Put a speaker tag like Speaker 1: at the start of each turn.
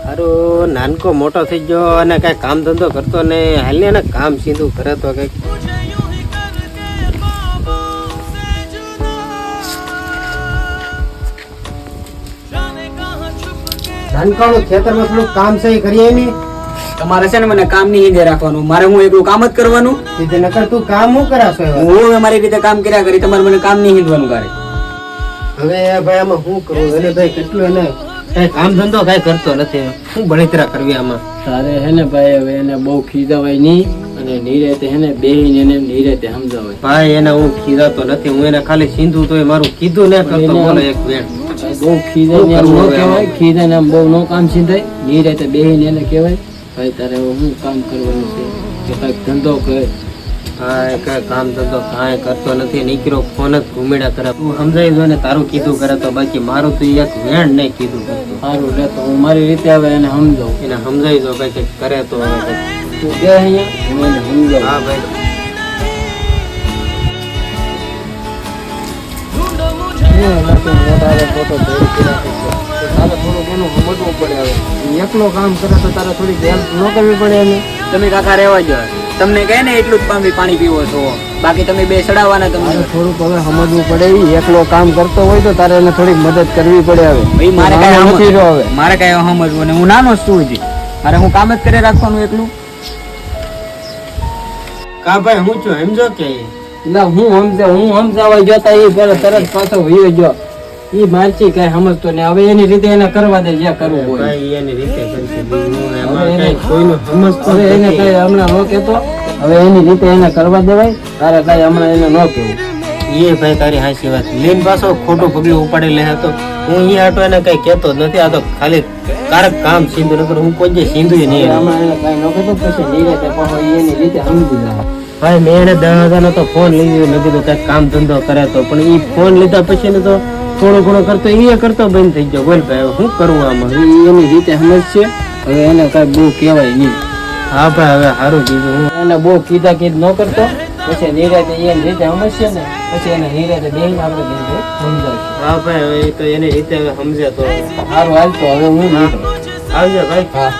Speaker 1: હારો નાનકો મોટો થઈ ગયો અને કઈ કામ ધંધો કરતો ને હાલ ને કામ સીધું કરે તો કઈક નાનકાનું ખેતરમાં થોડું કામ સહી કરીએ નહીં.
Speaker 2: તમારે છે ને મને કામ નહીં હિંદે રાખવાનું, મારે હું એકલું કામ જ કરવાનું.
Speaker 1: સીધે નકર તું કામ શું કરાશો?
Speaker 2: હું મારી રીતે કામ કર્યા કરી, તમારે મને કામ નહીં હિંદવાનું કરે.
Speaker 1: હવે ભાઈ આમાં શું કરવું? એને ભાઈ કેટલું એને કઈ કામ ધંધો કઈ કરતો નથી, શું બળતરા કરવી આમાં?
Speaker 3: તારે હે ને ભાઈ હવે એને બહુ ખીજાવાય નહીં અને નીરેતે હે ને બેહીને એને નીરેતે સમજાવાય.
Speaker 1: ભાઈ એને હું ખીજાતો નથી, હું એને ખાલી સીધું તો મારું કીધું ને કરતો બોલે એક વેણ.
Speaker 3: બહુ ખીજાઈને એમ ન કહેવાય, ખીજાઈને આમ બહુ નો કામ સીધાય. નીરેતે બેહીને એને કહેવાય ભાઈ તારે હવે શું કામ કરવાનું છે કે કાંઈક ધંધો કરે.
Speaker 1: હા કઈ કામ ધંધો કાંઈ કરતો નથી, નીકળો ફોન જ ઘૂમેડા કરે. તું સમજાઈ જો ને તારું કીધું કરે તો, બાકી મારું તો એક વેણ નહીં કીધું કરતો.
Speaker 3: સારું લે તો હું મારી રીતે હવે એને સમજાવું.
Speaker 1: એને સમજાઈ જો ભાઈ કંઈક કરે તો.
Speaker 3: તું કે અહીંયા હું એને સમજાવું.
Speaker 1: હા ભાઈ
Speaker 3: એકલો કામ કરે તો તારે થોડીક હેલ્પ ન કરવી પડે એને.
Speaker 2: તમે કાકા રહેવા જો, તમને કહે ને એટલું જ પાણી પીવો છો, બાકી તમે બે સડાવવાના.
Speaker 3: તારે
Speaker 2: તમને
Speaker 3: થોડુંક હવે સમજવું પડે. ઈ એકલો કામ કરતો હોય તો તારે એને થોડીક મદદ કરવી પડે. હવે
Speaker 2: ભાઈ મારે
Speaker 3: નાનો નથી રહ્યો હવે.
Speaker 2: મારે કઈ સમજવું ને, હું નાનો જ છું હજી, મારે હું કામ જ કરી રાખવાનું એકલું.
Speaker 1: કા ભાઈ હું છું સમજો કે
Speaker 3: એટલે હું સમજાવવા જતા એ પેલા તરત પાછો વયો ગયો. ઈ મારચી કઈ સમજતો ને હવે એની રીતે એને કરવા દે જે કરવું હોય.
Speaker 1: ભાઈ એની રીતે કરશે, બીજું હું
Speaker 3: હવે
Speaker 1: એમાં
Speaker 3: એને
Speaker 1: કાંઈ કોઈનું સમજતો
Speaker 3: હવે એને
Speaker 1: નથી.
Speaker 3: કઈ હમણાં ન કેતો, હવે એની રીતે એને કરવા દેવાય. તારે કઈ હમણાં એને ન કેવું.
Speaker 1: એ ભાઈ તારી હાચી વાત. લીન પાછો ખોટું પગલું ઉપાડી લે તો હું અહીંયા આટો એને કઈ કેતો જ નથી. આ તો ખાલી કારક કામ સીધું નકર હું કોઈ જે સીધું
Speaker 3: હવે
Speaker 1: નહીં.
Speaker 3: હમણાં એને કઈ ન કેતો પછી નીરેતે પાછો ઈ એની રીતે સમજી જાય.
Speaker 1: ભાઈ મેં એને 10,000 નો તો ફોન લઈ લીધો, નથી તો કઈક કામ ધંધો કરે તો, પણ ઈ ફોન લીધા પછી ને તો થોડો ઘણો કરતો એ કરતો બંધ થઈ ગયો. બોલ ભાઈ શું કરવું આમાં?
Speaker 3: ઈ એની રીતે સમજશે. હવે એને કઈ બહુ કહેવાય નહીં.
Speaker 1: હા ભાઈ હવે સારું કીધું. હું
Speaker 3: એને બહુ કીધા કીધ ન કરતો, પછી નીરેતે એની રીતે સમજશે ને પછી એને નીરેતે બેહીને આપણે બેહીને સમજાવશું.
Speaker 1: હા ભાઈ હવે એ તો એની રીતે હવે સમજે તો
Speaker 3: સારું હાલ તો હવે હું નીકળું.
Speaker 1: આવજો ભાઈ.
Speaker 3: હા.